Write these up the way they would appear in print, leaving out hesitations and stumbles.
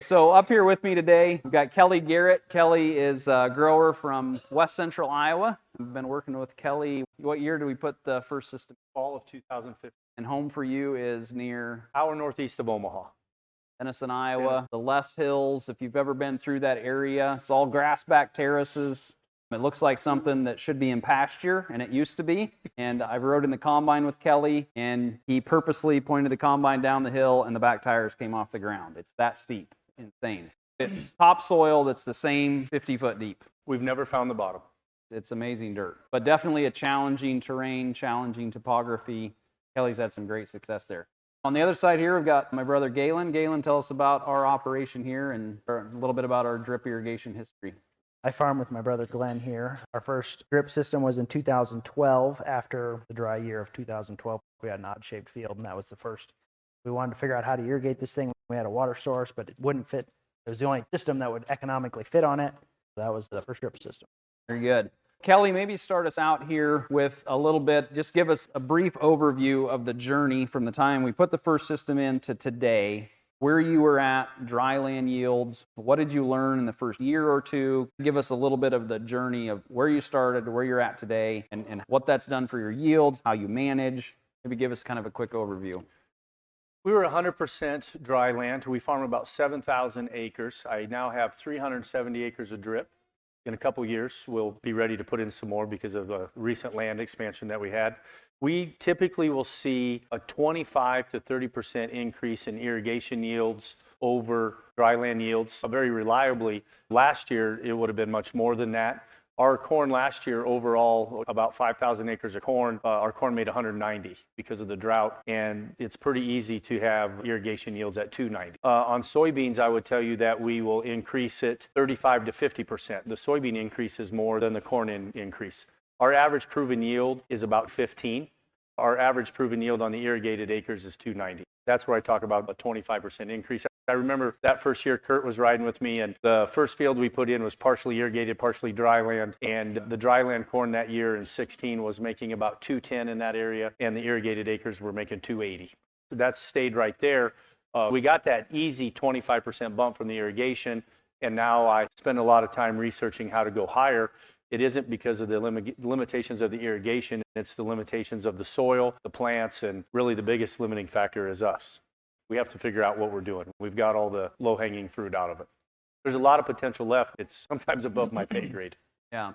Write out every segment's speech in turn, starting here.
So up here with me today, we've got Kelly Garrett. Kelly is a grower from West Central Iowa. We've been working with Kelly. What year did we put the first system? Fall of 2015. And home for you is near? Hour northeast of Omaha. Denison, Iowa. The Les Hills, if you've ever been through that area, it's all grassback terraces. It looks like something that should be in pasture, and it used to be. And I rode in the combine with Kelly, and he purposely pointed the combine down the hill, and the back tires came off the ground. It's that steep. Insane. It's topsoil that's the same 50-foot deep. We've never found the bottom. It's amazing dirt, but definitely a challenging terrain, challenging topography. Kelly's had some great success there. On the other side here, we've got my brother Galen. Galen, tell us about our operation here and a little bit about our drip irrigation history. I farm with my brother Glenn here. Our first drip system was in 2012. After the dry year of 2012, we had an odd-shaped field, and that was the first. We wanted to figure out how to irrigate this thing. We had a water source, but it wouldn't fit. It was the only system that would economically fit on it. That was the first drip system. Very good. Kelly, maybe start us out here with a little bit, just give us a brief overview of the journey from the time we put the first system in to today, where you were at, dryland yields, what did you learn in the first year or two? Give us a little bit of the journey of where you started to where you're at today and what that's done for your yields, how you manage. Maybe give us kind of a quick overview. We were 100% dry land. We farm about 7,000 acres. I now have 370 acres of drip. In a couple years, we'll be ready to put in some more because of a recent land expansion that we had. We typically will see a 25 to 30% increase in irrigation yields over dryland yields very reliably. Last year, it would have been much more than that. Our corn last year, overall, about 5,000 acres of corn, our corn made 190 because of the drought, and it's pretty easy to have irrigation yields at 290. On soybeans, I would tell you that we will increase it 35 to 50%. The soybean increase is more than the corn increase. Our average proven yield is about 15. Our average proven yield on the irrigated acres is 290. That's where I talk about a 25% increase. I remember that first year Kurt was riding with me, and the first field we put in was partially irrigated, partially dry land, and the dry land corn that year in 16 was making about 210 in that area, and the irrigated acres were making 280. So that stayed right there. We got that easy 25% bump from the irrigation, and now I spend a lot of time researching how to go higher. It isn't because of the limitations of the irrigation, it's the limitations of the soil, the plants, and really the biggest limiting factor is us. We have to figure out what we're doing. We've got all the low-hanging fruit out of it. There's a lot of potential left. It's sometimes above my pay grade. Yeah.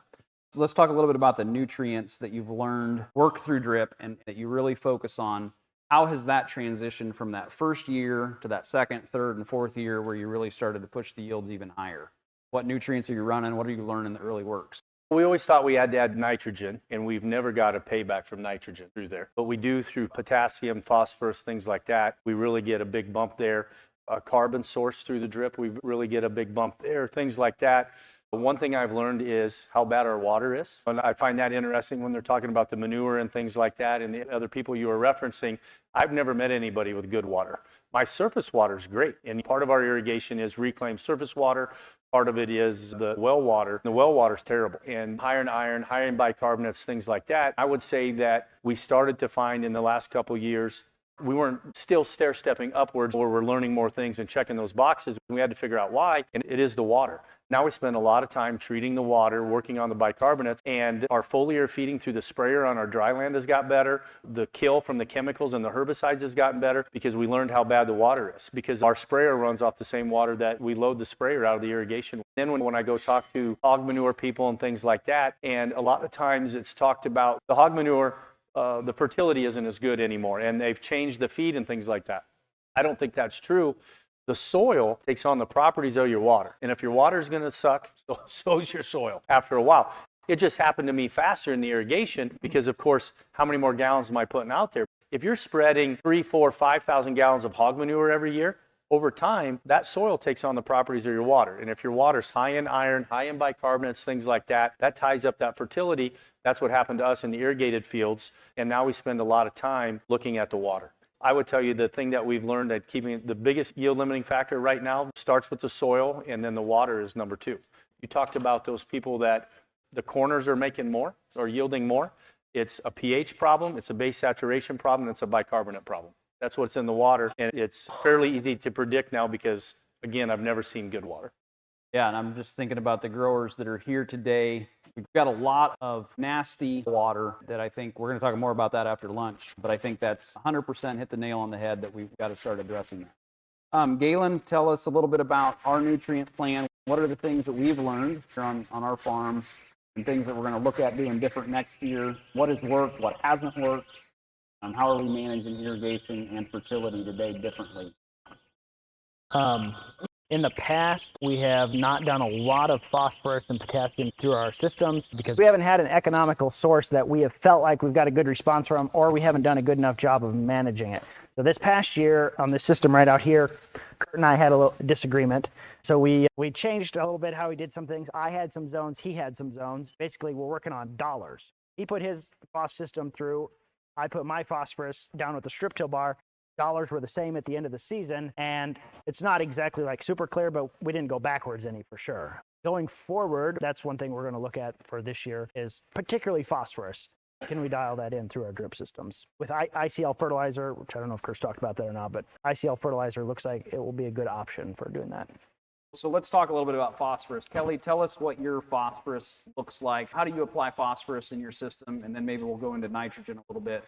Let's talk a little bit about the nutrients that you've learned, work through drip, and that you really focus on. How has that transitioned from that first year to that second, third, and fourth year where you really started to push the yields even higher? What nutrients are you running? What are you learning in the early works? We always thought we had to add nitrogen, and we've never got a payback from nitrogen through there. But we do through potassium, phosphorus, things like that. We really get a big bump there. A carbon source through the drip, we really get a big bump there, things like that. One thing I've learned is how bad our water is. And I find that interesting when they're talking about the manure and things like that and the other people you were referencing. I've never met anybody with good water. My surface water is great, and part of our irrigation is reclaimed surface water. Part of it is the well water. The well water is terrible, and higher in iron, higher in bicarbonates, things like that. I would say that we started to find in the last couple years, we weren't still stair-stepping upwards where we're learning more things and checking those boxes. We had to figure out why, and it is the water. Now we spend a lot of time treating the water, working on the bicarbonates, and our foliar feeding through the sprayer on our dry land has got better. The kill from the chemicals and the herbicides has gotten better because we learned how bad the water is, because our sprayer runs off the same water that we load the sprayer out of the irrigation. Then when I go talk to hog manure people and things like that, and a lot of times it's talked about the hog manure, the fertility isn't as good anymore, and they've changed the feed and things like that. I don't think that's true. The soil takes on the properties of your water, and if your water is going to suck, so is your soil after a while. It just happened to me faster in the irrigation because, of course, how many more gallons am I putting out there? If you're spreading 3, 4, 5,000 gallons of hog manure every year, over time, that soil takes on the properties of your water. And if your water's high in iron, high in bicarbonates, things like that, that ties up that fertility. That's what happened to us in the irrigated fields. And now we spend a lot of time looking at the water. I would tell you the thing that we've learned at keeping the biggest yield limiting factor right now starts with the soil, and then the water is number 2. You talked about those people that the corners are making more or yielding more. It's a pH problem, it's a base saturation problem, it's a bicarbonate problem. That's what's in the water, and it's fairly easy to predict now because again, I've never seen good water. Yeah, and I'm just thinking about the growers that are here today. We've got a lot of nasty water that I think we're going to talk more about that after lunch, but I think that's 100% hit the nail on the head that we've got to start addressing that. Galen, tell us a little bit about our nutrient plan. What are the things that we've learned here on our farm and things that we're going to look at doing different next year? What has worked? What hasn't worked? How are we managing irrigation and fertility today differently? In the past, we have not done a lot of phosphorus and potassium through our systems because we haven't had an economical source that we have felt like we've got a good response from, or we haven't done a good enough job of managing it. So this past year on this system right out here, Kurt and I had a little disagreement. So we changed a little bit how we did some things. I had some zones, he had some zones. Basically, we're working on dollars. He put his phos system through. I put my phosphorus down with the strip till bar. Dollars were the same at the end of the season, and it's not exactly like super clear, but we didn't go backwards any for sure. Going forward, that's one thing we're going to look at for this year is particularly phosphorus. Can we dial that in through our drip systems? With ICL fertilizer, which I don't know if Chris talked about that or not, but ICL fertilizer looks like it will be a good option for doing that. So let's talk a little bit about phosphorus. Kelly, tell us what your phosphorus looks like. How do you apply phosphorus in your system? And then maybe we'll go into nitrogen a little bit.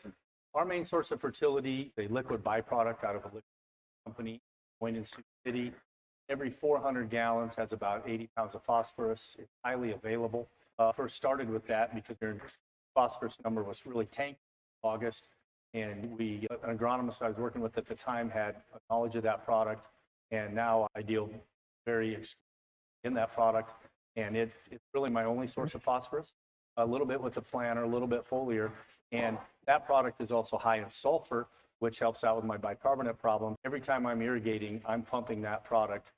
Our main source of fertility, a liquid byproduct out of a liquid company, Wayne in Sioux City. Every 400 gallons has about 80 pounds of phosphorus. It's highly available. First started with that because their phosphorus number was really tanked in August. And an agronomist I was working with at the time had knowledge of that product. And now I deal very in that product. And it's really my only source of phosphorus. A little bit with the planter, a little bit foliar. And that product is also high in sulfur, which helps out with my bicarbonate problem. Every time I'm irrigating, I'm pumping that product.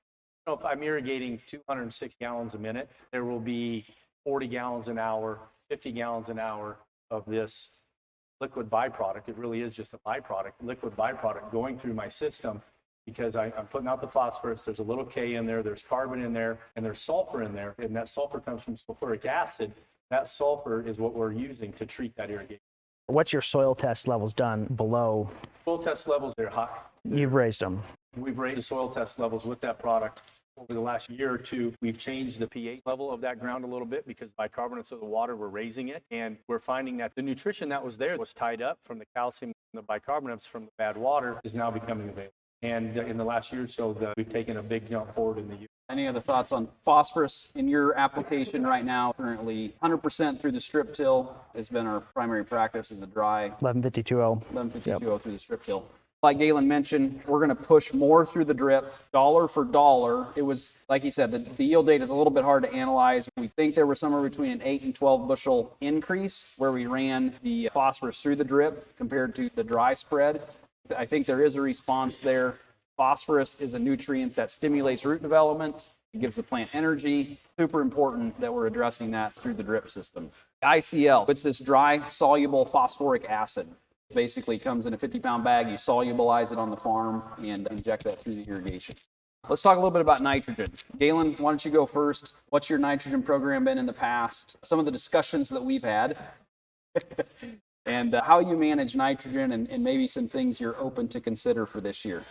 So if I'm irrigating 206 gallons a minute, there will be 40 gallons an hour, 50 gallons an hour of this liquid byproduct. It really is just a byproduct, liquid byproduct going through my system because I'm putting out the phosphorus. There's a little K in there, there's carbon in there, and there's sulfur in there. And that sulfur comes from sulfuric acid. That sulfur is what we're using to treat that irrigation. What's your soil test levels done below? Soil test levels, they're high. You've raised them. We've raised the soil test levels with that product over the last year or two. We've changed the pH level of that ground a little bit because bicarbonates of the water, we're raising it. And we're finding that the nutrition that was there was tied up from the calcium and the bicarbonates from the bad water is now becoming available. And in the last year or so, we've taken a big jump forward in the year. Any other thoughts on phosphorus in your application right now? Currently 100% through the strip till has been our primary practice as a dry 1152.0. 1152.0 through the strip till. Like Galen mentioned, we're going to push more through the drip, dollar for dollar. It was, like he said, the yield data is a little bit hard to analyze. We think there was somewhere between an 8 and 12 bushel increase where we ran the phosphorus through the drip compared to the dry spread. I think there is a response there. Phosphorus is a nutrient that stimulates root development. It gives the plant energy. Super important that we're addressing that through the drip system. ICL, it's this dry soluble phosphoric acid. Basically comes in a 50-pound bag. You solubilize it on the farm and inject that through the irrigation. Let's talk a little bit about nitrogen. Galen, why don't you go first? What's your nitrogen program been in the past? Some of the discussions that we've had. And how you manage nitrogen and maybe some things you're open to consider for this year.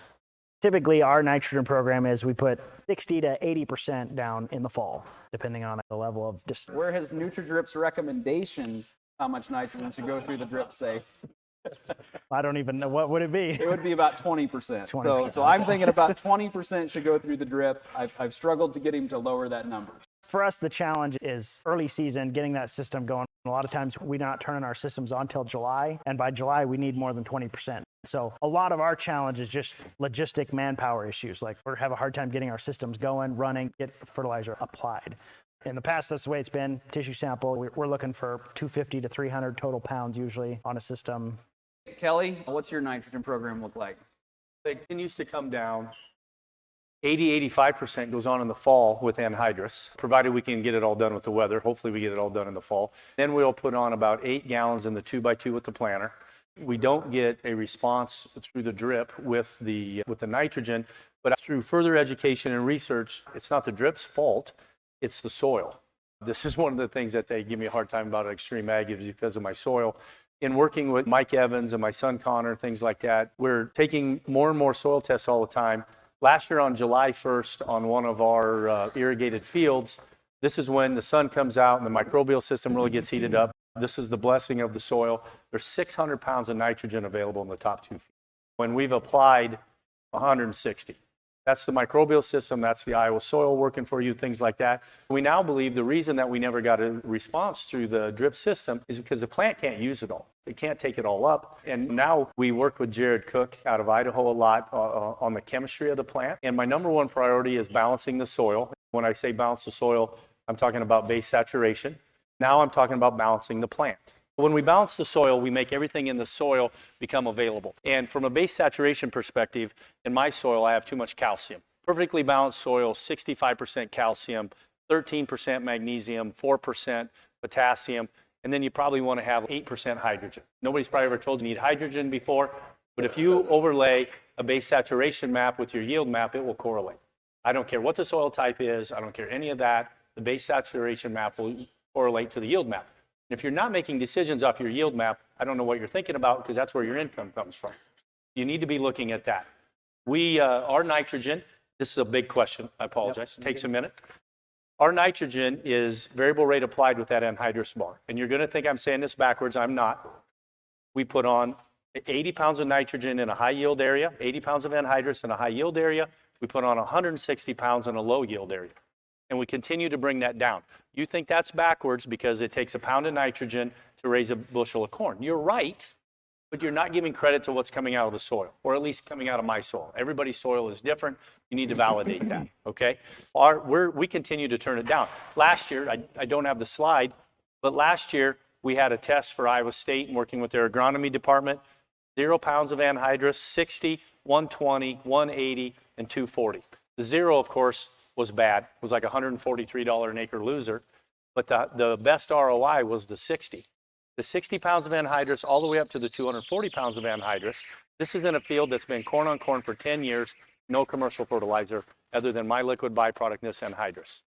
Typically, our nitrogen program is we put 60 to 80% down in the fall, depending on the level of distance. Where has NutraDrip's recommendation how much nitrogen should go through the drip say? I don't even know. What would it be? It would be about 20%. 20%. So I'm thinking about 20% should go through the drip. I've struggled to get him to lower that number. For us, the challenge is early season, getting that system going. A lot of times we're not turning our systems on till July, and by July we need more than 20%. So a lot of our challenge is just logistic manpower issues. Like we have a hard time getting our systems going, running, get fertilizer applied. In the past, that's the way it's been. Tissue sample, we're looking for 250 to 300 total pounds usually on a system. Kelly, what's your nitrogen program look like? It continues to come down. 80-85% goes on in the fall with anhydrous, provided we can get it all done with the weather. Hopefully we get it all done in the fall. Then we'll put on about 8 gallons in the 2x2 with the planter. We don't get a response through the drip with the nitrogen, but through further education and research, it's not the drip's fault, it's the soil. This is one of the things that they give me a hard time about at XtremeAg is because of my soil. In working with Mike Evans and my son Connor, things like that, we're taking more and more soil tests all the time. Last year on July 1st on one of our irrigated fields, this is when the sun comes out and the microbial system really gets heated up. This is the blessing of the soil. There's 600 pounds of nitrogen available in the top 2 feet. When we've applied 160. That's the microbial system, that's the Iowa soil working for you, things like that. We now believe the reason that we never got a response through the drip system is because the plant can't use it all. It can't take it all up. And now we work with Jared Cook out of Idaho a lot on the chemistry of the plant. And my number one priority is balancing the soil. When I say balance the soil, I'm talking about base saturation. Now I'm talking about balancing the plant. When we balance the soil, we make everything in the soil become available. And from a base saturation perspective, in my soil, I have too much calcium. Perfectly balanced soil, 65% calcium, 13% magnesium, 4% potassium, and then you probably want to have 8% hydrogen. Nobody's probably ever told you need hydrogen before, but if you overlay a base saturation map with your yield map, it will correlate. I don't care what the soil type is, I don't care any of that, the base saturation map will correlate to the yield map. If you're not making decisions off your yield map, I don't know what you're thinking about because that's where your income comes from. You need to be looking at that. Our nitrogen, this is a big question, I apologize, it takes a minute. Our nitrogen is variable rate applied with that anhydrous bar. And you're going to think I'm saying this backwards, I'm not. We put on 80 pounds of nitrogen in a high yield area, 80 pounds of anhydrous in a high yield area. We put on 160 pounds in a low yield area. And we continue to bring that down. You think that's backwards because it takes a pound of nitrogen to raise a bushel of corn. You're right, but you're not giving credit to what's coming out of the soil, or at least coming out of my soil. Everybody's soil is different. You need to validate that, okay? We continue to turn it down. Last year, I don't have the slide, but last year we had a test for Iowa State and working with their agronomy department. 0 pounds of anhydrous, 60, 120, 180, and 240. The 0, of course, was bad. It was like $143 an acre loser. But the best ROI was the 60. The 60 pounds of anhydrous all the way up to the 240 pounds of anhydrous. This is in a field that's been corn on corn for 10 years, no commercial fertilizer other than my liquid byproduct, this anhydrous.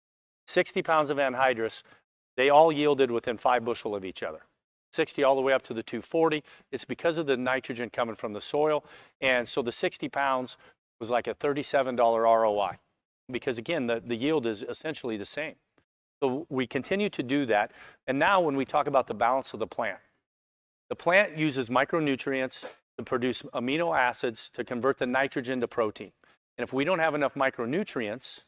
60 pounds of anhydrous, they all yielded within 5 bushel of each other. 60 all the way up to the 240. It's because of the nitrogen coming from the soil. And so the 60 pounds was like a $37 ROI. Because again, the yield is essentially the same. So we continue to do that. And now when we talk about the balance of the plant uses micronutrients to produce amino acids to convert the nitrogen to protein. And if we don't have enough micronutrients,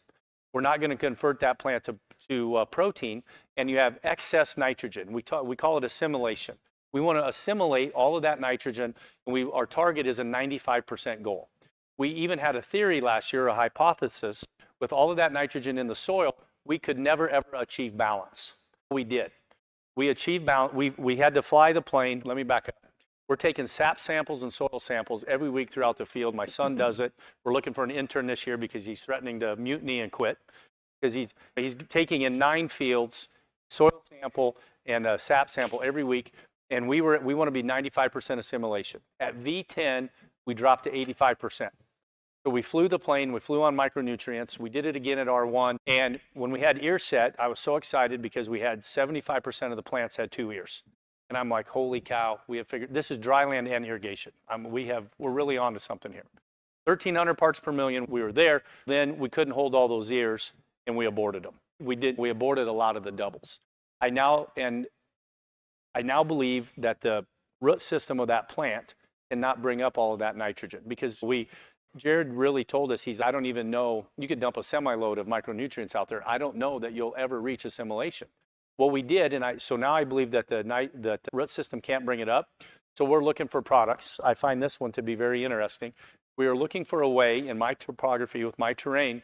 we're not going to convert that plant to protein, and you have excess nitrogen. We call it assimilation. We want to assimilate all of that nitrogen, and our target is a 95% goal. We even had a theory last year, a hypothesis, with all of that nitrogen in the soil, we could never ever achieve balance. We did. We achieved balance. We had to fly the plane. Let me back up. We're taking sap samples and soil samples every week throughout the field. My son does it. We're looking for an intern this year because he's threatening to mutiny and quit. Because he's taking in 9 fields, soil sample and a sap sample every week. And we want to be 95% assimilation. At V10, we dropped to 85%. So we flew the plane, we flew on micronutrients, we did it again at R1, and when we had ear set, I was so excited because we had 75% of the plants had 2 ears. And I'm like, holy cow, we have figured, this is dry land and irrigation. We're really onto something here. 1,300 parts per million, we were there, then we couldn't hold all those ears, and we aborted them. We aborted a lot of the doubles. I now believe that the root system of that plant cannot bring up all of that nitrogen because Jared really told us, I don't even know, you could dump a semi-load of micronutrients out there. I don't know that you'll ever reach assimilation. Well, we did, so now I believe that the root system can't bring it up. So we're looking for products. I find this one to be very interesting. We are looking for a way in my topography with my terrain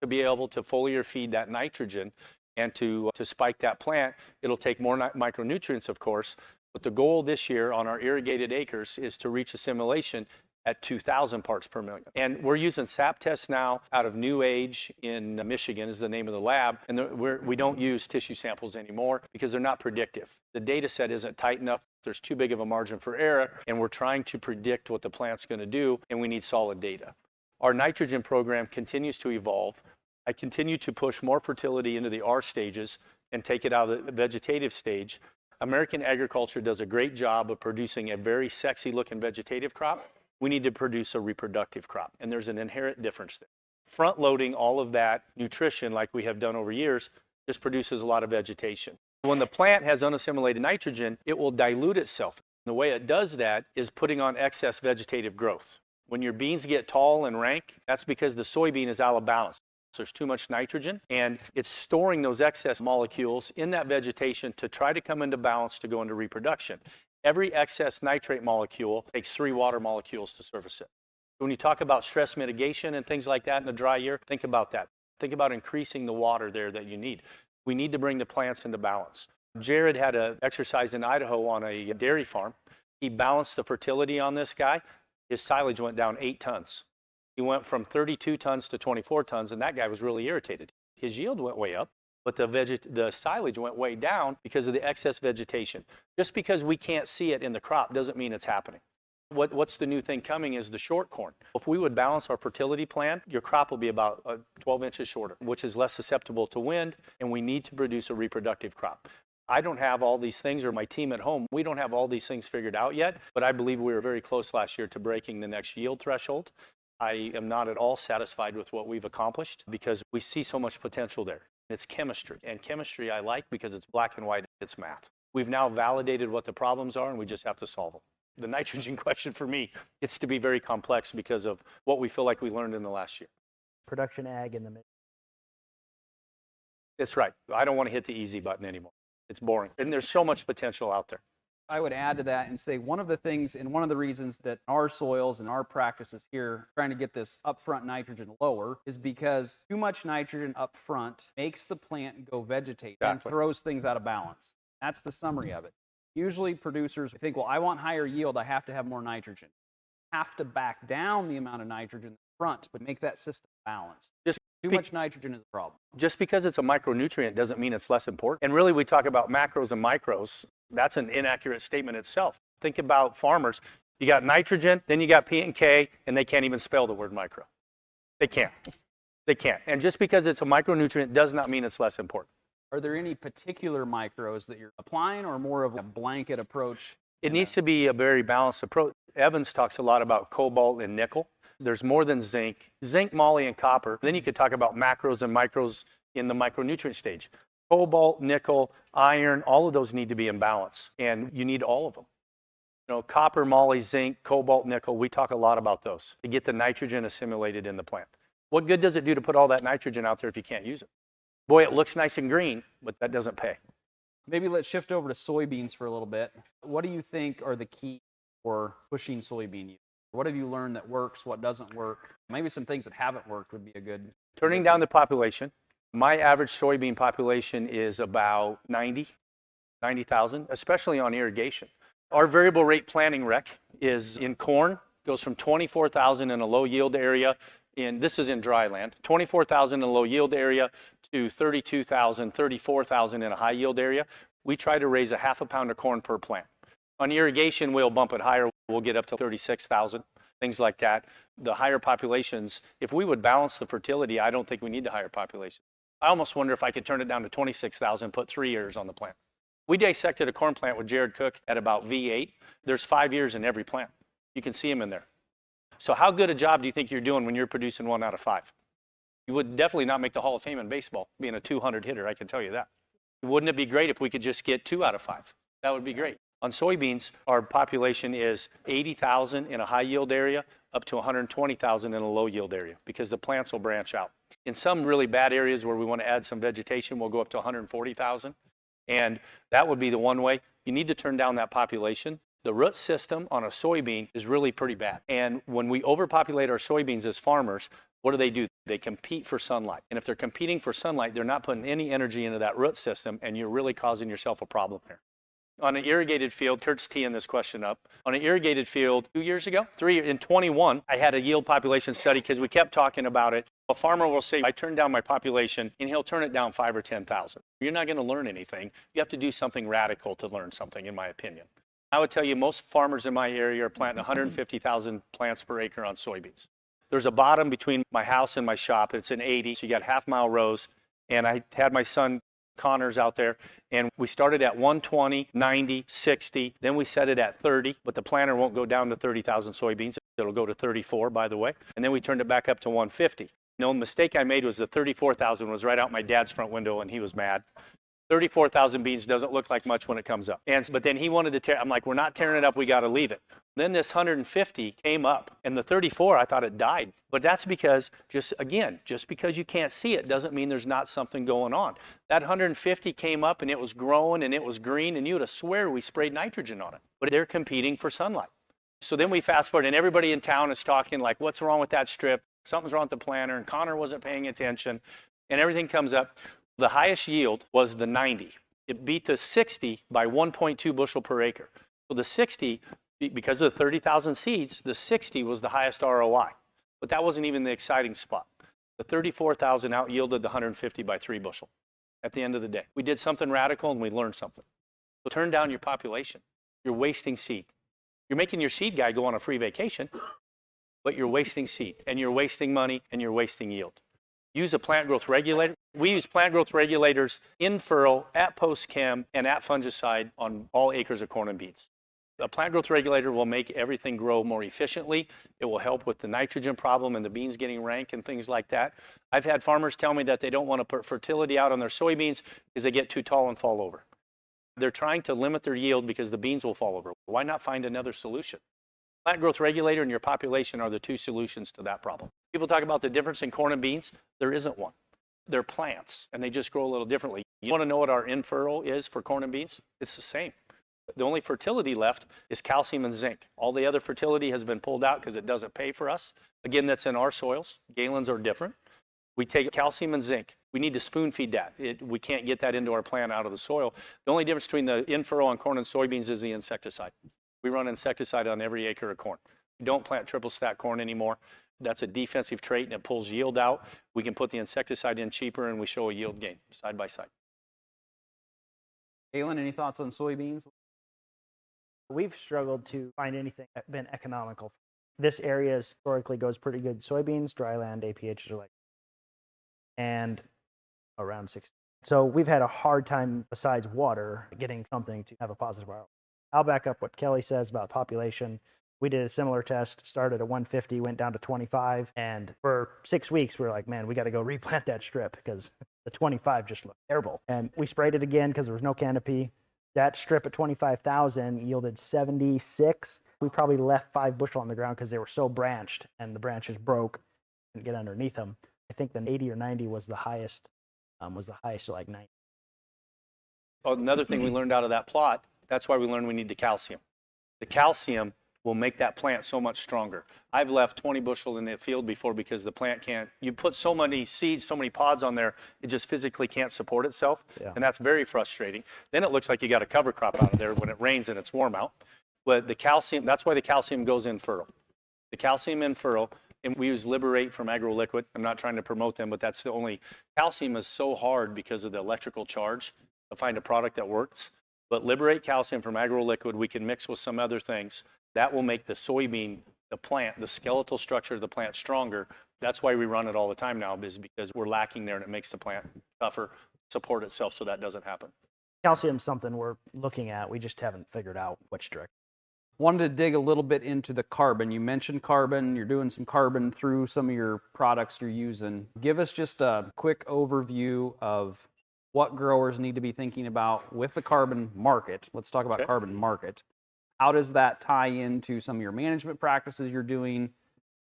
to be able to foliar feed that nitrogen and to spike that plant. It'll take more micronutrients, of course, but the goal this year on our irrigated acres is to reach assimilation at 2,000 parts per million. And we're using sap tests now out of New Age in Michigan is the name of the lab. And we don't use tissue samples anymore because they're not predictive. The data set isn't tight enough. There's too big of a margin for error. And we're trying to predict what the plant's going to do. And we need solid data. Our nitrogen program continues to evolve. I continue to push more fertility into the R stages and take it out of the vegetative stage. American agriculture does a great job of producing a very sexy looking vegetative crop. we need to produce a reproductive crop. And there's an inherent difference there. Front loading all of that nutrition like we have done over years just produces a lot of vegetation. When the plant has unassimilated nitrogen, it will dilute itself. The way it does that is putting on excess vegetative growth. When your beans get tall and rank, that's because the soybean is out of balance. So there's too much nitrogen, and it's storing those excess molecules in that vegetation to try to come into balance to go into reproduction. Every excess nitrate molecule takes 3 water molecules to service it. When you talk about stress mitigation and things like that in a dry year, think about that. Think about increasing the water there that you need. We need to bring the plants into balance. Jared had an exercise in Idaho on a dairy farm. He balanced the fertility on this guy. His silage went down 8 tons. He went from 32 tons to 24 tons, and that guy was really irritated. His yield went way up, but the silage went way down because of the excess vegetation. Just because we can't see it in the crop doesn't mean it's happening. What's the new thing coming is the short corn. If we would balance our fertility plan, your crop will be about 12 inches shorter, which is less susceptible to wind, and we need to produce a reproductive crop. I don't have all these things, or my team at home, we don't have all these things figured out yet, but I believe we were very close last year to breaking the next yield threshold. I am not at all satisfied with what we've accomplished because we see so much potential there. It's chemistry, and chemistry I like because it's black and white, it's math. We've now validated what the problems are, and we just have to solve them. The nitrogen question for me, it's to be very complex because of what we feel like we learned in the last year. Production ag in the mid. That's right. I don't want to hit the easy button anymore. It's boring. And there's so much potential out there. I would add to that and say one of the things and one of the reasons that our soils and our practices here trying to get this upfront nitrogen lower is because too much nitrogen up front makes the plant go vegetate and throws things out of balance. That's the summary of it. Usually producers think, well, I want higher yield, I have to have more nitrogen. Have to back down the amount of nitrogen in the front, but make that system balanced. Too much nitrogen is a problem. Just because it's a micronutrient doesn't mean it's less important. And really, we talk about macros and micros. That's an inaccurate statement itself. Think about farmers. You got nitrogen, then you got P and K, and they can't even spell the word micro. They can't. They can't. And just because it's a micronutrient does not mean it's less important. Are there any particular micros that you're applying or more of a blanket approach? It needs to be a very balanced approach. Evans talks a lot about cobalt and nickel. There's more than zinc, moly, and copper. Then you could talk about macros and micros in the micronutrient stage. Cobalt, nickel, iron, all of those need to be in balance, and you need all of them. You know, copper, moly, zinc, cobalt, nickel, we talk a lot about those to get the nitrogen assimilated in the plant. What good does it do to put all that nitrogen out there if you can't use it? Boy, it looks nice and green, but that doesn't pay. Maybe let's shift over to soybeans for a little bit. What do you think are the key for pushing soybean use? What have you learned that works, what doesn't work? Maybe some things that haven't worked would be a good... Turning down the population. My average soybean population is about 90,000, especially on irrigation. Our variable rate planting rec is in corn, goes from 24,000 in a low yield area, this is in dry land, 24,000 in a low yield area to 32,000, 34,000 in a high yield area. We try to raise a half a pound of corn per plant. On irrigation, we'll bump it higher. We'll get up to 36,000, things like that. The higher populations, if we would balance the fertility, I don't think we need the higher population. I almost wonder if I could turn it down to 26,000, put 3 years on the plant. We dissected a corn plant with Jared Cook at about V8. There's 5 years in every plant. You can see them in there. So how good a job do you think you're doing when you're producing 1 out of 5? You would definitely not make the Hall of Fame in baseball, being a 200 hitter, I can tell you that. Wouldn't it be great if we could just get 2 out of 5? That would be great. On soybeans, our population is 80,000 in a high yield area up to 120,000 in a low yield area because the plants will branch out. In some really bad areas where we want to add some vegetation, we'll go up to 140,000. And that would be the one way. You need to turn down that population. The root system on a soybean is really pretty bad. And when we overpopulate our soybeans as farmers, what do? They compete for sunlight. And if they're competing for sunlight, they're not putting any energy into that root system, and you're really causing yourself a problem here. On an irrigated field, Kurt's teeing this question up. On an irrigated field 2 years ago, in 21, I had a yield population study because we kept talking about it. A farmer will say, I turned down my population, and he'll turn it down 5 or 10,000. You're not going to learn anything. You have to do something radical to learn something, in my opinion. I would tell you most farmers in my area are planting 150,000 plants per acre on soybeans. There's a bottom between my house and my shop. It's an 80, so you got half-mile rows. And I had my son Connor's out there, and we started at 120, 90, 60, then we set it at 30, but the planter won't go down to 30,000 soybeans. It'll go to 34, by the way, and then we turned it back up to 150. No, the mistake I made was the 34,000 was right out my dad's front window, and he was mad. 34,000 beans doesn't look like much when it comes up. But then he wanted to tear, I'm like, we're not tearing it up, we got to leave it. Then this 150 came up, and the 34, I thought it died. But that's because, just because you can't see it doesn't mean there's not something going on. That 150 came up, and it was growing, and it was green, and you would have swear we sprayed nitrogen on it. But they're competing for sunlight. So then we fast forward, and everybody in town is talking like, what's wrong with that strip? Something's wrong with the planter, and Connor wasn't paying attention, and everything comes up. The highest yield was the 90. It beat the 60 by 1.2 bushel per acre. So the 60, because of the 30,000 seeds, the 60 was the highest ROI. But that wasn't even the exciting spot. The 34,000 out yielded the 150 by 3 bushel at the end of the day. We did something radical and we learned something. So turn down your population. You're wasting seed. You're making your seed guy go on a free vacation, but you're wasting seed, and you're wasting money, and you're wasting yield. Use a plant growth regulator. We use plant growth regulators in furrow, at post-chem, and at fungicide on all acres of corn and beans. A plant growth regulator will make everything grow more efficiently. It will help with the nitrogen problem and the beans getting rank and things like that. I've had farmers tell me that they don't want to put fertility out on their soybeans because they get too tall and fall over. They're trying to limit their yield because the beans will fall over. Why not find another solution? Plant growth regulator and your population are the two solutions to that problem. People talk about the difference in corn and beans. There isn't one. They're plants, and they just grow a little differently. You want to know what our in-furrow is for corn and beans? It's the same. The only fertility left is calcium and zinc. All the other fertility has been pulled out because it doesn't pay for us. Again, that's in our soils. Galen's are different. We take calcium and zinc. We need to spoon feed that. We can't get that into our plant out of the soil. The only difference between the in-furrow on corn and soybeans is the insecticide. We run insecticide on every acre of corn. We don't plant triple stack corn anymore. That's a defensive trait and it pulls yield out. We can put the insecticide in cheaper and we show a yield gain side by side. Galen, any thoughts on soybeans? We've struggled to find anything that's been economical. This area historically goes pretty good. Soybeans, dryland, APHs are like, and around 60. So we've had a hard time, besides water, getting something to have a positive ROI. I'll back up what Kelly says about population. We did a similar test, started at 150, went down to 25, and for 6 weeks, we were like, man, we got to go replant that strip because the 25 just looked terrible. And we sprayed it again because there was no canopy. That strip at 25,000 yielded 76. We probably left 5 bushel on the ground because they were so branched, and the branches broke and get underneath them. I think the 80 or 90 was the highest, like 90. Another thing we learned out of that plot, that's why we learned we need the calcium. The calcium will make that plant so much stronger. I've left 20 bushel in the field before because the plant can't, you put so many seeds, so many pods on there, it just physically can't support itself. Yeah. And that's very frustrating. Then it looks like you got a cover crop out of there when it rains and it's warm out. But the calcium, that's why the calcium goes in furrow. The calcium in furrow, and we use Liberate from AgroLiquid. I'm not trying to promote them, but that's the only, calcium is so hard because of the electrical charge to find a product that works. But Liberate calcium from AgroLiquid, we can mix with some other things. That will make the soybean, the plant, the skeletal structure of the plant stronger. That's why we run it all the time now, is because we're lacking there and it makes the plant tougher, support itself so that doesn't happen. Calcium's something we're looking at. We just haven't figured out which direction. Wanted to dig a little bit into the carbon. You mentioned carbon. You're doing some carbon through some of your products you're using. Give us just a quick overview of what growers need to be thinking about with the carbon market. Let's talk about carbon market. How does that tie into some of your management practices you're doing?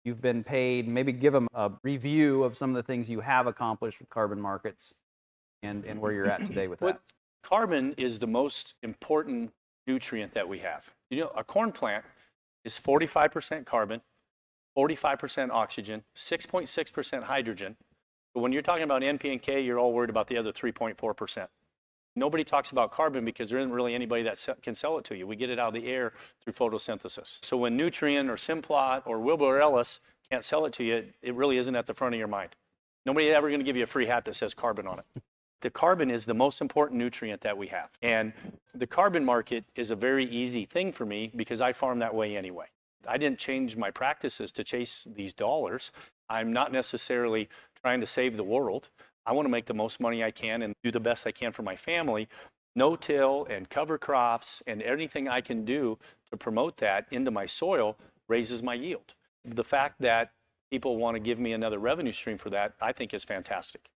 You've been paid. Maybe give them a review of some of the things you have accomplished with carbon markets and where you're at today with that. Carbon is the most important nutrient that we have. You know, a corn plant is 45% carbon, 45% oxygen, 6.6% hydrogen. But when you're talking about NP and K, you're all worried about the other 3.4%. Nobody talks about carbon because there isn't really anybody that can sell it to you. We get it out of the air through photosynthesis. So when Nutrien or Simplot or Wilbur or Ellis can't sell it to you, it really isn't at the front of your mind. Nobody's ever going to give you a free hat that says carbon on it. The carbon is the most important nutrient that we have. And the carbon market is a very easy thing for me because I farm that way anyway. I didn't change my practices to chase these dollars. I'm not necessarily trying to save the world. I want to make the most money I can and do the best I can for my family. No-till and cover crops and anything I can do to promote that into my soil raises my yield. The fact that people want to give me another revenue stream for that, I think is fantastic.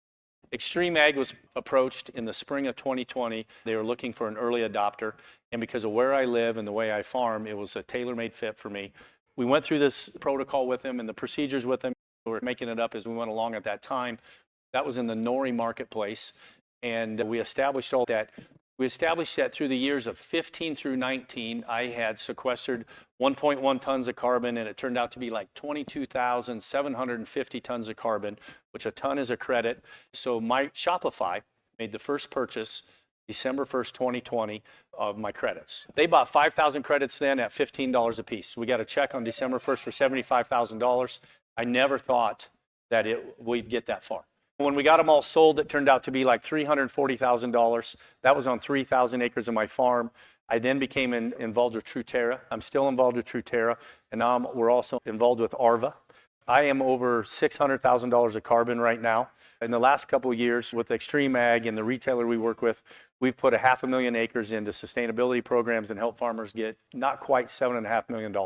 XtremeAg was approached in the spring of 2020. They were looking for an early adopter, and because of where I live and the way I farm, it was a tailor-made fit for me. We went through this protocol with them and the procedures with them. We were making it up as we went along at that time. That was in the nori marketplace, and we established all that. We established that through the years of 15 through 19, I had sequestered 1.1 tons of carbon, and it turned out to be like 22,750 tons of carbon, which a ton is a credit. So my Shopify made the first purchase December 1st, 2020 of my credits. They bought 5,000 credits then at $15 a piece. We got a check on December 1st for $75,000. I never thought that we'd get that far. When we got them all sold, it turned out to be like $340,000. That was on 3,000 acres of my farm. I then became involved with TruTerra. I'm still involved with TruTerra, and now we're also involved with ARVA. I am over $600,000 of carbon right now. In the last couple of years with XtremeAg and the retailer we work with, we've put 500,000 acres into sustainability programs and help farmers get not quite $7.5 million.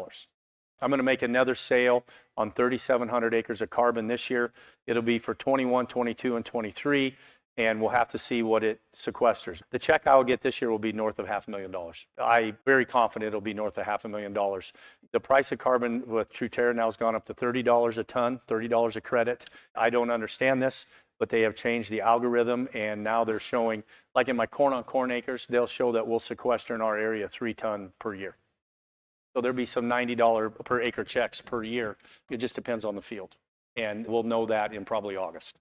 I'm going to make another sale on 3,700 acres of carbon this year. It'll be for 21, 22, and 23, and we'll have to see what it sequesters. The check I'll get this year will be north of $500,000. I'm very confident it'll be north of $500,000. The price of carbon with TruTerra now has gone up to $30 a ton, $30 a credit. I don't understand this, but they have changed the algorithm, and now they're showing, like in my corn on corn acres, they'll show that we'll sequester in our area 3 ton per year. So there'll be some $90 per acre checks per year. It just depends on the field. And we'll know that in probably August.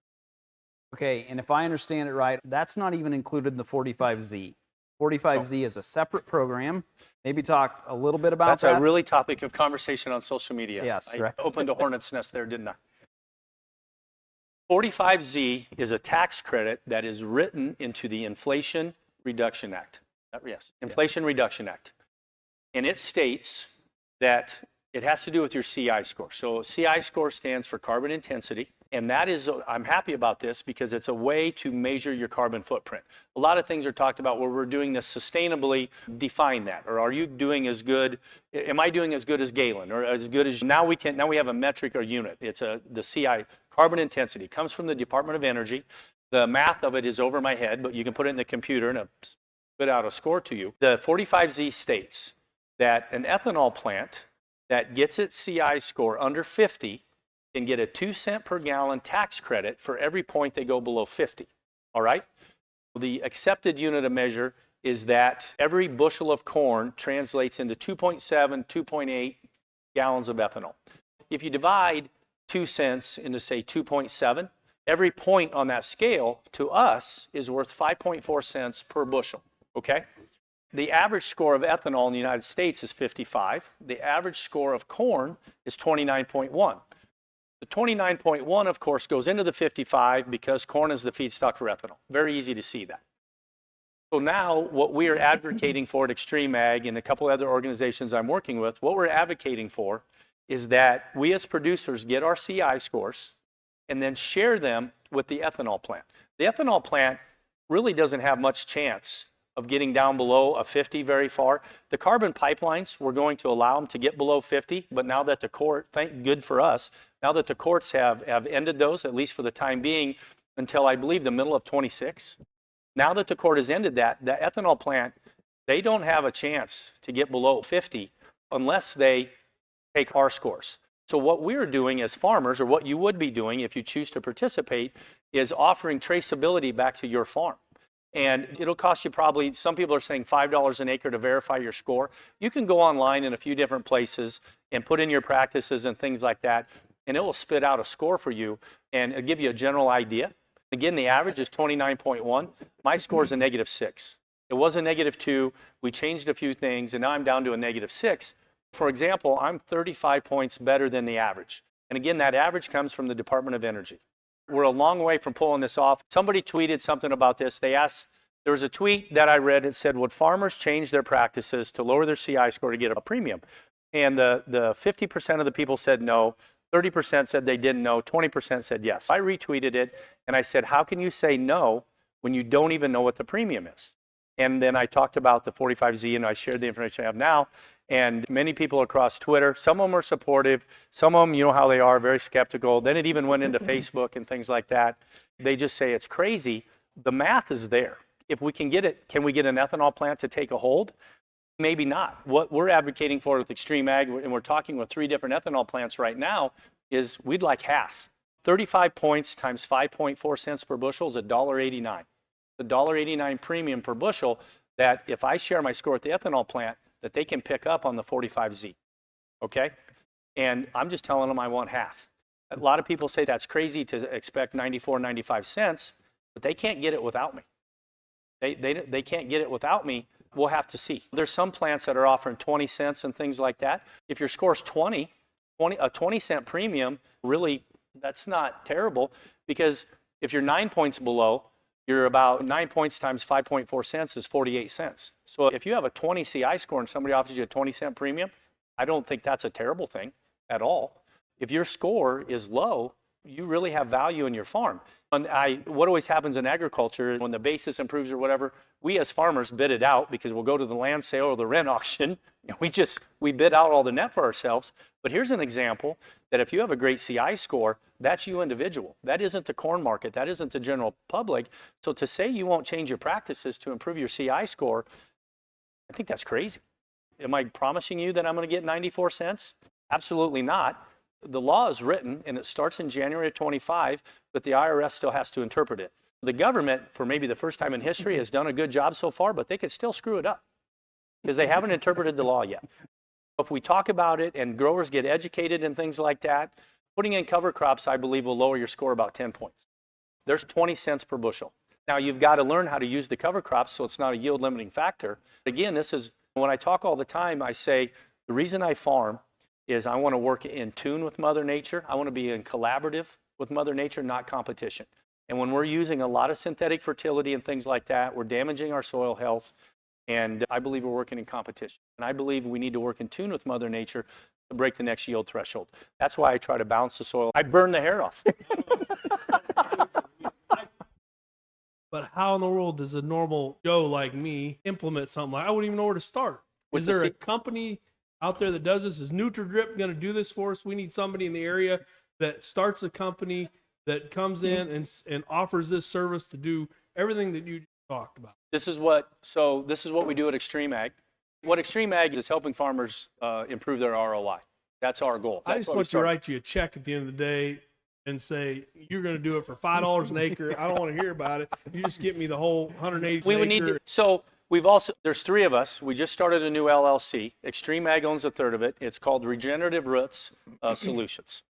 Okay, and if I understand it right, that's not even included in the 45Z. 45Z is a separate program. Maybe talk a little bit about that. That's a really topic of conversation on social media. Yes, I right. opened a hornet's nest there, didn't I? 45Z is a tax credit that is written into the Inflation Reduction Act. Yes, Inflation Reduction Act. And it states that it has to do with your CI score. So CI score stands for carbon intensity. And that is, I'm happy about this because it's a way to measure your carbon footprint. A lot of things are talked about where we're doing this sustainably. Define that. Or are you doing as good? Am I doing as good as Galen? Or as good as, now we have a metric or unit. It's the CI, carbon intensity. It comes from the Department of Energy. The math of it is over my head, but you can put it in the computer and it'll spit out a score to you. The 45Z states that an ethanol plant that gets its CI score under 50 can get a 2 cent per gallon tax credit for every point they go below 50. All right? The accepted unit of measure is that every bushel of corn translates into 2.7, 2.8 gallons of ethanol. If you divide 2 cents into, say, 2.7, every point on that scale to us is worth 5.4 cents per bushel. Okay? The average score of ethanol in the United States is 55. The average score of corn is 29.1. The 29.1, of course, goes into the 55 because corn is the feedstock for ethanol. Very easy to see that. So now what we are advocating for at XtremeAg and a couple other organizations I'm working with, what we're advocating for is that we as producers get our CI scores and then share them with the ethanol plant. The ethanol plant really doesn't have much chance of getting down below a 50 very far. The carbon pipelines, we're going to allow them to get below 50, but now that the court, good for us, now that the courts have ended those, at least for the time being, until I believe the middle of 26. Now that the court has ended that, the ethanol plant, they don't have a chance to get below 50 unless they take our scores. So what we're doing as farmers, or what you would be doing if you choose to participate, is offering traceability back to your farm. And it'll cost you probably, some people are saying $5 an acre to verify your score. You can go online in a few different places and put in your practices and things like that, and it will spit out a score for you and it'll give you a general idea. Again, the average is 29.1. My score is a -6. It was a -2. We changed a few things, and now I'm down to a -6. For example, I'm 35 points better than the average. And again, that average comes from the Department of Energy. We're a long way from pulling this off. Somebody tweeted something about this. They asked, there was a tweet that I read that said, would farmers change their practices to lower their CI score to get a premium? And the 50% of the people said no, 30% said they didn't know, 20% said yes. I retweeted it and I said, how can you say no when you don't even know what the premium is? And then I talked about the 45Z and I shared the information I have now. And many people across Twitter, some of them are supportive, some of them, you know how they are, very skeptical. Then it even went into Facebook and things like that. They just say it's crazy. The math is there. If we can get it, can we get an ethanol plant to take a hold? Maybe not. What we're advocating for with XtremeAg, and we're talking with 3 different ethanol plants right now, is we'd like half. 35 points times 5.4 cents per bushel is $1.89. The $1.89 premium per bushel that if I share my score at the ethanol plant, that they can pick up on the 45Z, okay? And I'm just telling them I want half. A lot of people say that's crazy to expect 94, 95 cents, but they can't get it without me. They can't get it without me. We'll have to see. There's some plants that are offering 20 cents and things like that. If your score's 20, a 20-cent premium, really, that's not terrible, because if you're 9 points below, you're about 9 points times 5.4 cents is 48 cents. So if you have a 20 CI score and somebody offers you a 20-cent premium, I don't think that's a terrible thing at all. If your score is low, you really have value in your farm. And what always happens in agriculture, when the basis improves or whatever, we as farmers bid it out because we'll go to the land sale or the rent auction. We bid out all the net for ourselves. But here's an example that if you have a great CI score, that's you individual. That isn't the corn market. That isn't the general public. So to say you won't change your practices to improve your CI score, I think that's crazy. Am I promising you that I'm going to get 94 cents? Absolutely not. The law is written and it starts in January of 25, but the IRS still has to interpret it. The government, for maybe the first time in history, has done a good job so far, but they could still screw it up because they haven't interpreted the law yet. If we talk about it and growers get educated and things like that, putting in cover crops, I believe, will lower your score about 10 points. There's 20 cents per bushel. Now, you've got to learn how to use the cover crops so it's not a yield limiting factor. Again, this is, when I talk all the time, I say, the reason I farm is I want to work in tune with Mother Nature. I want to be in collaborative with Mother Nature, not competition. And when we're using a lot of synthetic fertility and things like that, we're damaging our soil health. And I believe we're working in competition. And I believe we need to work in tune with Mother Nature to break the next yield threshold. That's why I try to balance the soil. I burn the hair off. But how in the world does a normal Joe like me implement something like I wouldn't even know where to start? Is there a company out there that does this? Is NutraDrip going to do this for us? We need somebody in the area that starts a company that comes in and offers this service to do everything that you talked about. This is what we do at XtremeAg. What XtremeAg is helping farmers improve their ROI. That's our goal. I just want to write you a check at the end of the day and say, you're going to do it for $5 an acre. I don't want to hear about it. You just get me the whole 180 we would acre. need to, so we've also, there's 3 of us. We just started a new LLC. XtremeAg owns a third of it. It's called Regenerative Roots Solutions.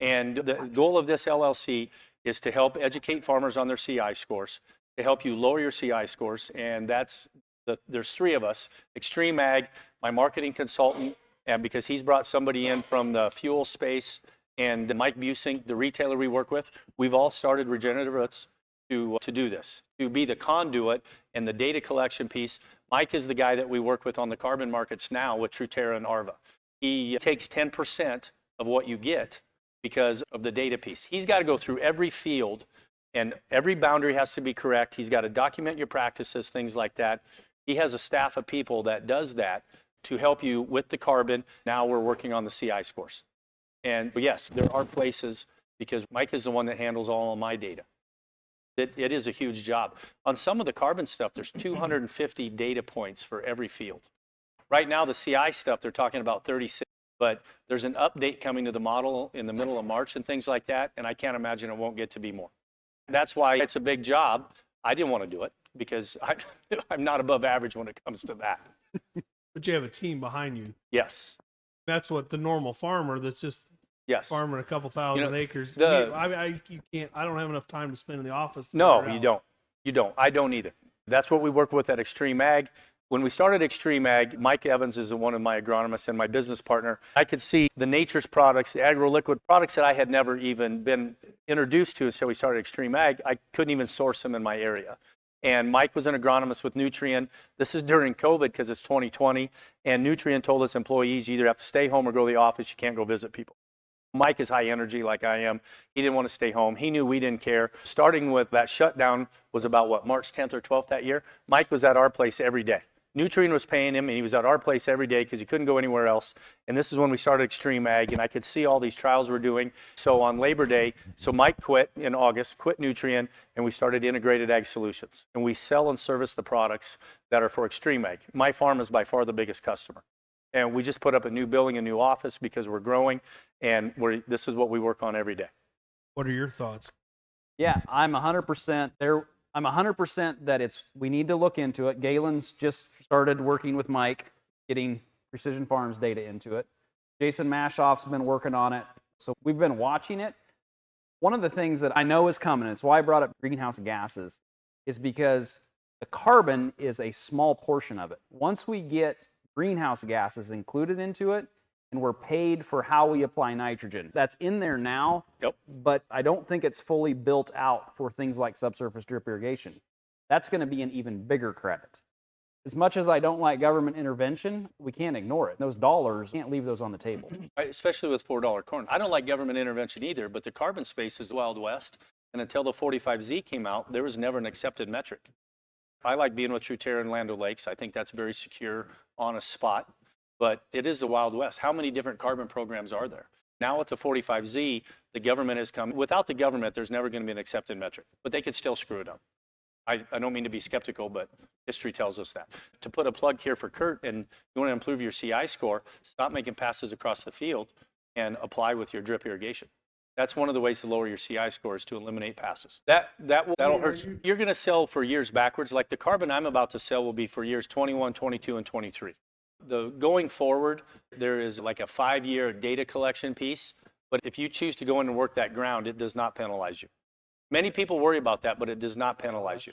And the goal of this LLC is to help educate farmers on their CI scores, to help you lower your CI scores. And there's 3 of us. XtremeAg, my marketing consultant, and because he's brought somebody in from the fuel space, and Mike Busing, the retailer we work with, we've all started Regenerative Roots to do this, to be the conduit and the data collection piece. Mike is the guy that we work with on the carbon markets now with Truterra and Arva. He takes 10% of what you get because of the data piece. He's got to go through every field and every boundary has to be correct. He's got to document your practices, things like that. He has a staff of people that does that to help you with the carbon. Now we're working on the CI scores. And yes, there are places, because Mike is the one that handles all of my data. It is a huge job. On some of the carbon stuff, there's 250 data points for every field. Right now, the CI stuff, they're talking about 36, but there's an update coming to the model in the middle of March and things like that, and I can't imagine it won't get to be more. That's why it's a big job. I didn't want to do it because I'm not above average when it comes to that. But you have a team behind you. Yes. That's what the normal farmer that's just farming a couple thousand acres. You can't. I don't have enough time to spend in the office. No, you don't. You don't. I don't either. That's what we work with at XtremeAg. When we started XtremeAg, Mike Evans is one of my agronomists and my business partner. I could see the nature's products, the agro-liquid products that I had never even been introduced to until we started XtremeAg. I couldn't even source them in my area. And Mike was an agronomist with Nutrien. This is during COVID because it's 2020. And Nutrien told its employees, you either have to stay home or go to the office. You can't go visit people. Mike is high energy like I am. He didn't want to stay home. He knew we didn't care. Starting with that shutdown was about what, March 10th or 12th that year? Mike was at our place every day. Nutrien was paying him, and he was at our place every day because he couldn't go anywhere else. And this is when we started XtremeAg, and I could see all these trials we're doing. So on Labor Day, Mike quit in August, quit Nutrien, and we started Integrated Ag Solutions. And we sell and service the products that are for XtremeAg. My farm is by far the biggest customer. And we just put up a new building, a new office because we're growing, and this is what we work on every day. What are your thoughts? Yeah, I'm 100% there. I'm 100% that we need to look into it. Galen's just started working with Mike, getting Precision Farms data into it. Jason Mashoff's been working on it. So we've been watching it. One of the things that I know is coming, and it's why I brought up greenhouse gases, is because the carbon is a small portion of it. Once we get greenhouse gases included into it, and we're paid for how we apply nitrogen. That's in there now, Yep. But I don't think it's fully built out for things like subsurface drip irrigation. That's going to be an even bigger credit. As much as I don't like government intervention, we can't ignore it. Those dollars, can't leave those on the table. Especially with $4 corn. I don't like government intervention either, but the carbon space is the Wild West. And until the 45Z came out, there was never an accepted metric. I like being with Truterra and Land O'Lakes. I think that's very secure, on a spot. But it is the Wild West. How many different carbon programs are there? Now with the 45Z, the government has come. Without the government, there's never going to be an accepted metric. But they could still screw it up. I don't mean to be skeptical, but history tells us that. To put a plug here for Kurt, and you want to improve your CI score, stop making passes across the field and apply with your drip irrigation. That's one of the ways to lower your CI scores, to eliminate passes. That'll hurt you. You're going to sell for years backwards. Like the carbon I'm about to sell will be for years 21, 22, and 23. Going forward, there is like a 5-year data collection piece, but if you choose to go in and work that ground, it does not penalize you. Many people worry about that, but it does not penalize you.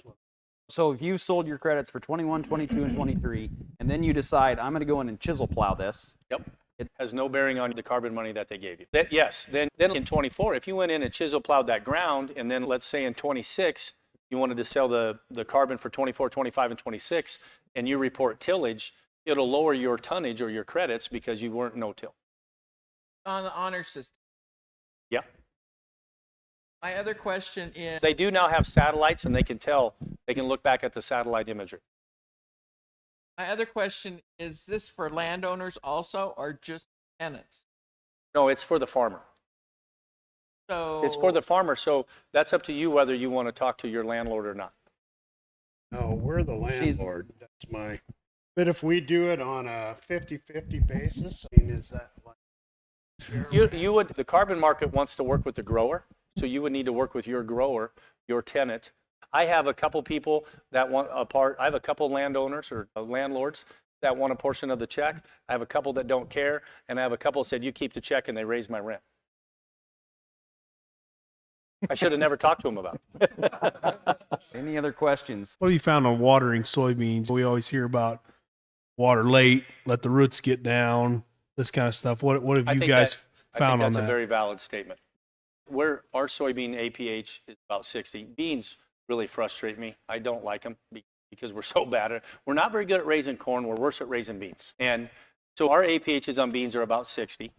So if you sold your credits for 21, 22, and 23, and then you decide, I'm going to go in and chisel plow this. Yep. It has no bearing on the carbon money that they gave you. Then in 24, if you went in and chisel plowed that ground, and then let's say in 26, you wanted to sell the carbon for 24, 25, and 26, and you report tillage, it'll lower your tonnage or your credits because you weren't no-till. On the honor system. Yeah. My other question is... They do now have satellites, and they can look back at the satellite imagery. My other question is this for landowners also, or just tenants? No, it's for the farmer. So It's for the farmer, so that's up to you whether you want to talk to your landlord or not. No, we're the landlord. That's my. But if we do it on a 50-50 basis, I mean, is that like? The carbon market wants to work with the grower, so you would need to work with your grower, your tenant. I have a couple people that want a part. I have a couple landowners or landlords that want a portion of the check. I have a couple that don't care, and I have a couple that said, you keep the check, and they raise my rent. I should have never talked to them about it. Any other questions? What have you found on watering soybeans? We always hear about water late, let the roots get down, this kind of stuff. What have you guys found on that? That's a very valid statement. Where our soybean APH is about 60. Beans really frustrate me. I don't like them because we're so bad at it. We're not very good at raising corn. We're worse at raising beans. And so our APHs on beans are about 60.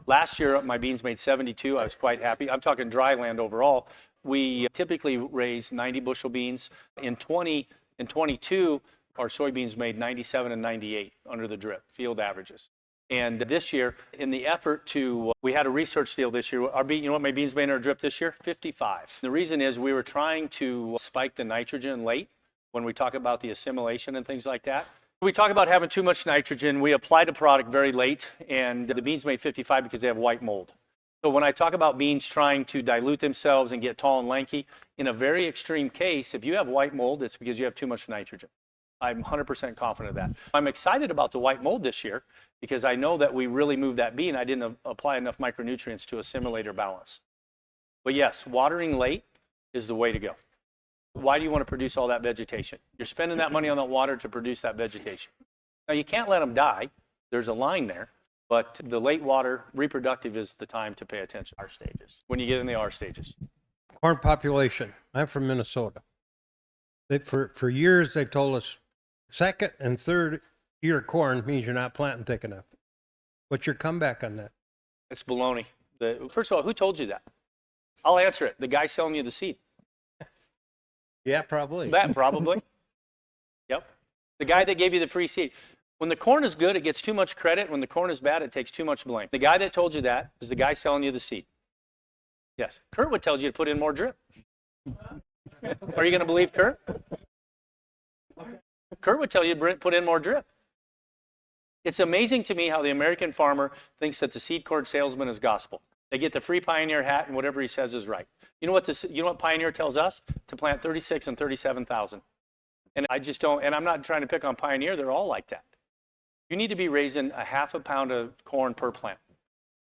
Last year, my beans made 72. I was quite happy. I'm talking dry land overall. We typically raise 90 bushel beans. In 22, our soybeans made 97 and 98 under the drip, field averages. And this year, in the effort we had a research deal this year. You know what my beans made in our drip this year? 55. The reason is we were trying to spike the nitrogen late when we talk about the assimilation and things like that. We talk about having too much nitrogen. We applied a product very late, and the beans made 55 because they have white mold. So when I talk about beans trying to dilute themselves and get tall and lanky, in a very extreme case, if you have white mold, it's because you have too much nitrogen. I'm 100% confident of that. I'm excited about the white mold this year because I know that we really moved that bean. I didn't apply enough micronutrients to assimilate or balance. But yes, watering late is the way to go. Why do you want to produce all that vegetation? You're spending that money on that water to produce that vegetation. Now, you can't let them die. There's a line there. But the late water, reproductive is the time to pay attention. R stages. When you get in the R stages. Corn population. I'm from Minnesota. For years, they've told us second and third year corn means you're not planting thick enough. What's your comeback on that? It's baloney. First of all, who told you that? I'll answer it. The guy selling you the seed. Yeah, probably. That probably. Yep. The guy that gave you the free seed. When the corn is good, it gets too much credit. When the corn is bad, it takes too much blame. The guy that told you that is the guy selling you the seed. Yes. Kurt would tell you to put in more drip. Are you going to believe Kurt? Kurt would tell you to put in more drip. It's amazing to me how the American farmer thinks that the seed corn salesman is gospel. They get the free Pioneer hat and whatever he says is right. You know what Pioneer tells us? To plant 36 and 37,000. And I just don't, and I'm not trying to pick on Pioneer, they're all like that. You need to be raising a half a pound of corn per plant.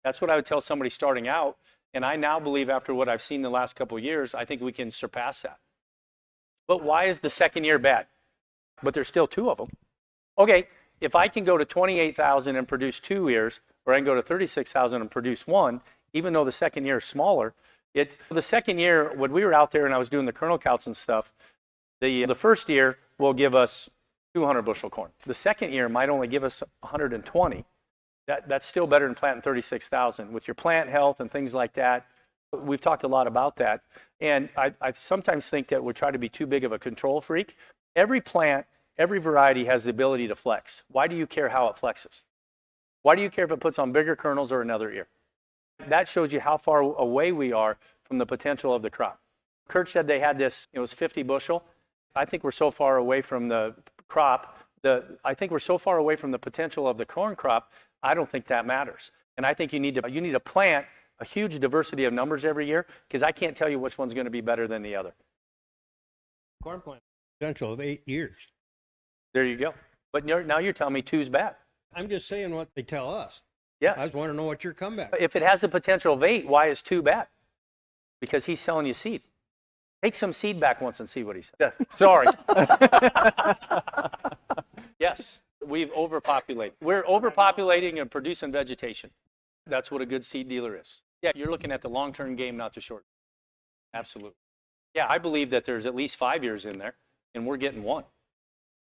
That's what I would tell somebody starting out. And I now believe after what I've seen the last couple of years, I think we can surpass that. But why is the second year bad? But there's still 2 of them. Okay, if I can go to 28,000 and produce 2 ears, or I can go to 36,000 and produce 1, even though the second year is smaller, the second year, when we were out there and I was doing the kernel counts and stuff, the first year will give us 200 bushel corn. The second year might only give us 120. That's still better than planting 36,000. With your plant health and things like that, we've talked a lot about that. And I sometimes think that we try to be too big of a control freak. Every plant, every variety has the ability to flex. Why do you care how it flexes? Why do you care if it puts on bigger kernels or another ear? That shows you how far away we are from the potential of the crop. Kurt said they had this, it was 50 bushel. I think we're so far away from the crop. I think we're so far away from the potential of the corn crop, I don't think that matters. And I think you need to plant a huge diversity of numbers every year, because I can't tell you which one's going to be better than the other. Corn plant potential of 8 years. There you go. But now you're telling me 2's bad. I'm just saying what they tell us. Yes. I just want to know what your comeback is. If it has the potential of 8, why is 2 bad? Because he's selling you seed. Take some seed back once and see what he said. Yeah. Sorry. Yes, we've overpopulated. We're overpopulating and producing vegetation. That's what a good seed dealer is. Yeah, you're looking at the long-term game, not the short. Absolutely. Yeah, I believe that there's at least 5 years in there, and we're getting 1.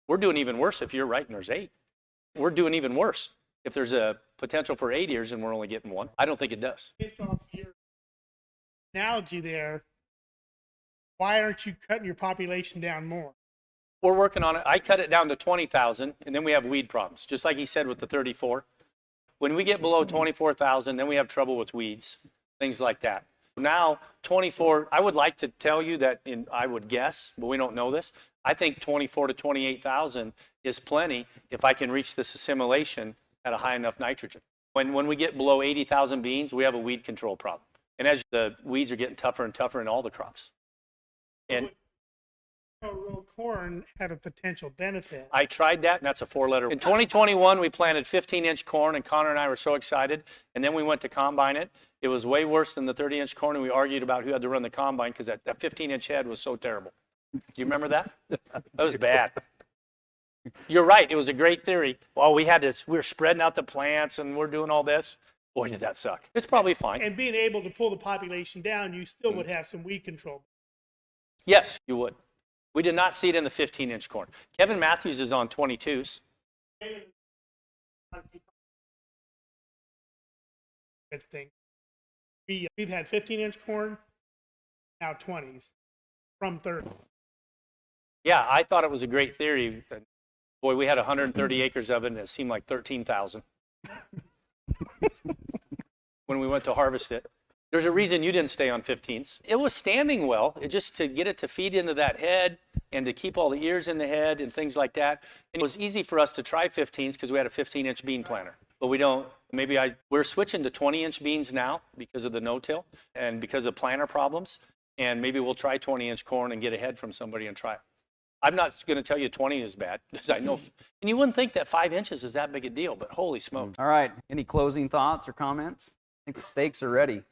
We're doing even worse if you're right and there's 8. We're doing even worse if there's a potential for 8 years and we're only getting 1. I don't think it does. Based off your analogy there, why aren't you cutting your population down more? We're working on it. I cut it down to 20,000, and then we have weed problems, just like he said with the 34. When we get below 24,000, then we have trouble with weeds, things like that. Now, 24, I would like to tell you that, I would guess, but we don't know this. I think 24 to 28,000 is plenty if I can reach this assimilation at a high enough nitrogen. When we get below 80,000 beans, we have a weed control problem. And as the weeds are getting tougher and tougher in all the crops. And Row corn have a potential benefit. I tried that, and that's a 4-letter. In 2021, we planted 15-inch corn, and Connor and I were so excited. And then we went to combine it. It was way worse than the 30-inch corn, and we argued about who had to run the combine because that 15-inch head was so terrible. Do you remember that? That was bad. You're right. It was a great theory. Well, we were spreading out the plants, and we're doing all this. Boy, did that suck. It's probably fine. And being able to pull the population down, you still would have some weed control. Yes, you would. We did not see it in the 15-inch corn. Kevin Matthews is on 22s. Good thing. We've had 15-inch corn, now 20s, from 30. Yeah, I thought it was a great theory. Boy, we had 130 acres of it, and it seemed like 13,000 when we went to harvest it. There's a reason you didn't stay on 15s. It was standing well. It just to get it to feed into that head and to keep all the ears in the head and things like that. And it was easy for us to try 15s because we had a 15-inch bean planter. But we don't, we're switching to 20-inch beans now because of the no-till and because of planter problems. And maybe we'll try 20-inch corn and get a head from somebody and try it. I'm not going to tell you 20 is bad because I know, and you wouldn't think that 5 inches is that big a deal, but holy smokes. All right. Any closing thoughts or comments? I think the steaks are ready.